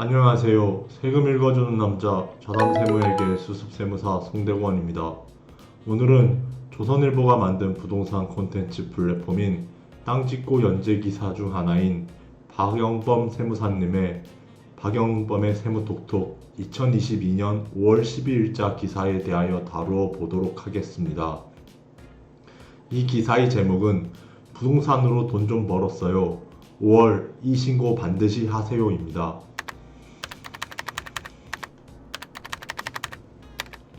안녕하세요. 세금 읽어주는 남자 자담세무에게 수습세무사 송대관입니다. 오늘은 조선일보가 만든 부동산 콘텐츠 플랫폼인 땅짓고 연재기사 중 하나인 박영범 세무사님의 박영범의 세무톡톡 2022년 5월 12일자 기사에 대하여 다루어 보도록 하겠습니다. 이 기사의 제목은 부동산으로 돈 좀 벌었어요. 5월 이 신고 반드시 하세요입니다.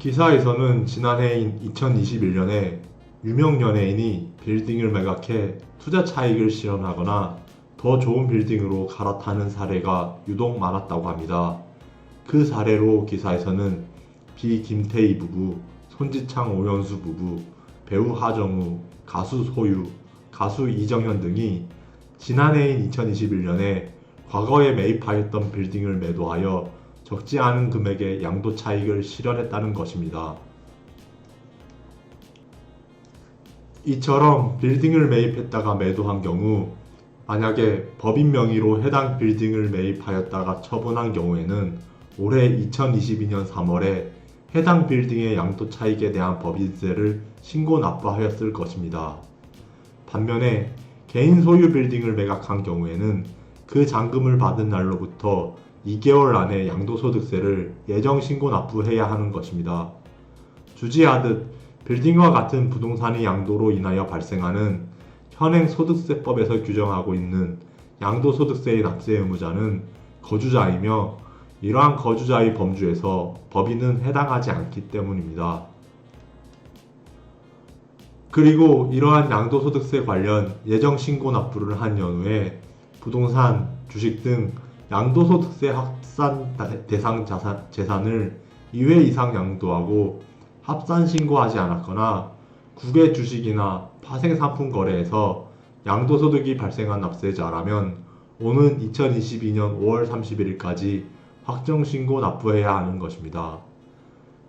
기사에서는 지난해인 2021년에 유명 연예인이 빌딩을 매각해 투자 차익을 실현하거나 더 좋은 빌딩으로 갈아타는 사례가 유독 많았다고 합니다. 그 사례로 기사에서는 비 김태희 부부, 손지창 오현수 부부, 배우 하정우, 가수 소유, 가수 이정현 등이 지난해인 2021년에 과거에 매입하였던 빌딩을 매도하여 적지 않은 금액의 양도 차익을 실현했다는 것입니다. 이처럼 빌딩을 매입했다가 매도한 경우 만약에 법인 명의로 해당 빌딩을 매입하였다가 처분한 경우에는 올해 2022년 3월에 해당 빌딩의 양도 차익에 대한 법인세를 신고 납부하였을 것입니다. 반면에 개인 소유 빌딩을 매각한 경우에는 그 잔금을 받은 날로부터 2개월 안에 양도소득세를 예정 신고 납부해야 하는 것입니다. 주지하듯 빌딩과 같은 부동산의 양도로 인하여 발생하는 현행 소득세법에서 규정하고 있는 양도소득세의 납세 의무자는 거주자이며 이러한 거주자의 범주에서 법인은 해당하지 않기 때문입니다. 그리고 이러한 양도소득세 관련 예정 신고 납부를 한 연후에 부동산, 주식 등 양도소득세 합산 대상 재산을 2회 이상 양도하고 합산 신고하지 않았거나 국외 주식이나 파생상품 거래에서 양도소득이 발생한 납세자라면 오는 2022년 5월 31일까지 확정신고 납부해야 하는 것입니다.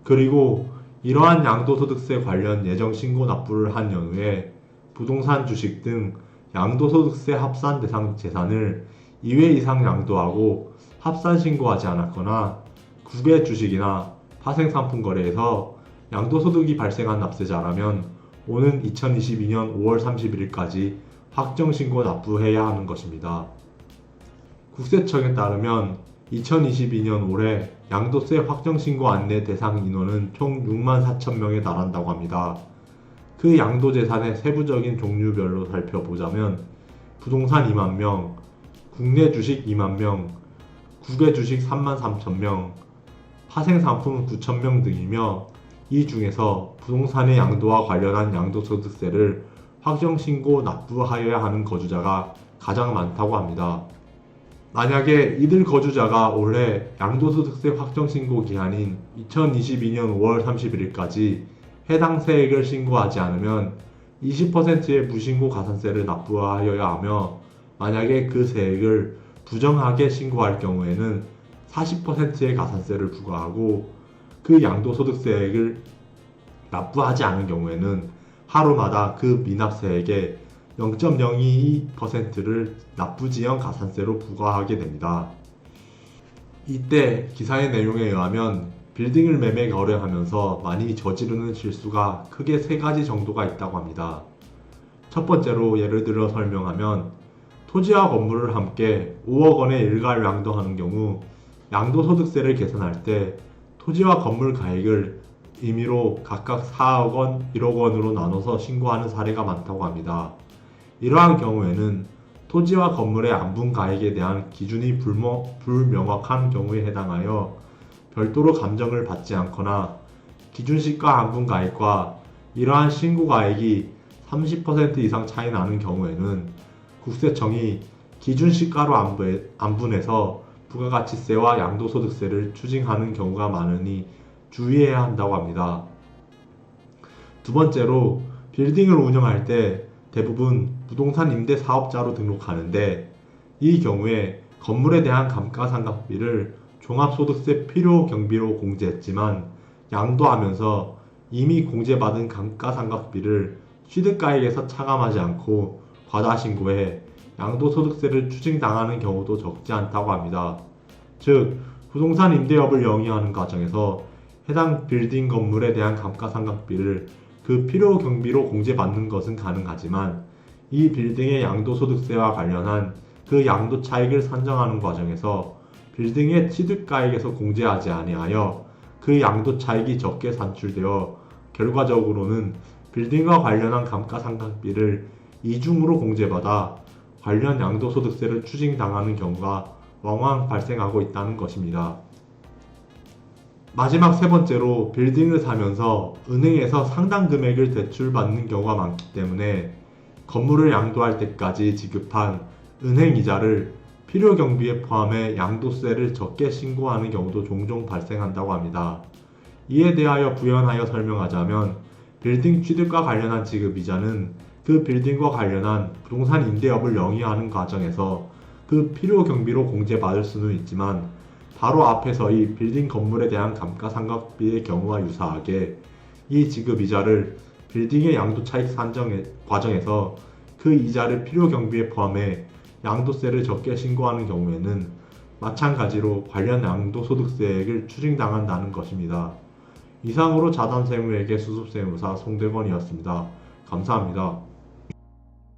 그리고 이러한 양도소득세 관련 예정신고 납부를 한 연후에 부동산 주식 등 양도소득세 합산 대상 재산을 2회 이상 양도하고 합산 신고하지 않았거나 국외 주식이나 파생상품 거래에서 양도소득이 발생한 납세자라면 오는 2022년 5월 31일까지 확정신고 납부해야 하는 것입니다. 국세청에 따르면 2022년 올해 양도세 확정신고 안내 대상 인원은 총 6만 4천 명에 달한다고 합니다. 그 양도재산의 세부적인 종류별로 살펴보자면 부동산 2만 명, 국내 주식 2만 명, 국외 주식 3만 3천 명, 파생상품 9천 명 등이며 이 중에서 부동산의 양도와 관련한 양도소득세를 확정신고 납부하여야 하는 거주자가 가장 많다고 합니다. 만약에 이들 거주자가 올해 양도소득세 확정신고 기한인 2022년 5월 31일까지 해당 세액을 신고하지 않으면 20%의 무신고 가산세를 납부하여야 하며 만약에 그 세액을 부정하게 신고할 경우에는 40%의 가산세를 부과하고 그 양도소득세액을 납부하지 않은 경우에는 하루마다 그 미납세액의 0.022%를 납부지연 가산세로 부과하게 됩니다. 이때 기사의 내용에 의하면 빌딩을 매매 거래하면서 많이 저지르는 실수가 크게 3가지 정도가 있다고 합니다. 첫 번째로 예를 들어 설명하면 토지와 건물을 함께 5억 원에 일괄 양도하는 경우 양도소득세를 계산할 때 토지와 건물 가액을 임의로 각각 4억 원, 1억 원으로 나눠서 신고하는 사례가 많다고 합니다. 이러한 경우에는 토지와 건물의 안분 가액에 대한 기준이 불명확한 경우에 해당하여 별도로 감정을 받지 않거나 기준시가 안분 가액과 이러한 신고 가액이 30% 이상 차이 나는 경우에는 국세청이 기준시가로 안분해서 부가가치세와 양도소득세를 추징하는 경우가 많으니 주의해야 한다고 합니다. 두 번째로 빌딩을 운영할 때 대부분 부동산 임대 사업자로 등록하는데 이 경우에 건물에 대한 감가상각비를 종합소득세 필요 경비로 공제했지만 양도하면서 이미 공제받은 감가상각비를 취득가액에서 차감하지 않고 과다신고해 양도소득세를 추징당하는 경우도 적지 않다고 합니다. 즉 부동산 임대업을 영위하는 과정에서 해당 빌딩 건물에 대한 감가상각비를 그 필요 경비로 공제받는 것은 가능하지만 이 빌딩의 양도소득세와 관련한 그 양도 차익을 산정하는 과정에서 빌딩의 취득가액에서 공제하지 아니하여 그 양도 차익이 적게 산출되어 결과적으로는 빌딩과 관련한 감가상각비를 이중으로 공제받아 관련 양도소득세를 추징당하는 경우가 왕왕 발생하고 있다는 것입니다. 마지막 세 번째로 빌딩을 사면서 은행에서 상당 금액을 대출받는 경우가 많기 때문에 건물을 양도할 때까지 지급한 은행 이자를 필요 경비에 포함해 양도세를 적게 신고하는 경우도 종종 발생한다고 합니다. 이에 대하여 부연하여 설명하자면 빌딩 취득과 관련한 지급 이자는 그 빌딩과 관련한 부동산 임대업을 영위하는 과정에서 그 필요 경비로 공제받을 수는 있지만 바로 앞에서 이 빌딩 건물에 대한 감가상각비의 경우와 유사하게 이 지급 이자를 빌딩의 양도 차익 산정 과정에서 그 이자를 필요 경비에 포함해 양도세를 적게 신고하는 경우에는 마찬가지로 관련 양도소득세액을 추징당한다는 것입니다. 이상으로 자담세무회계 수습세무사 송대건이었습니다. 감사합니다.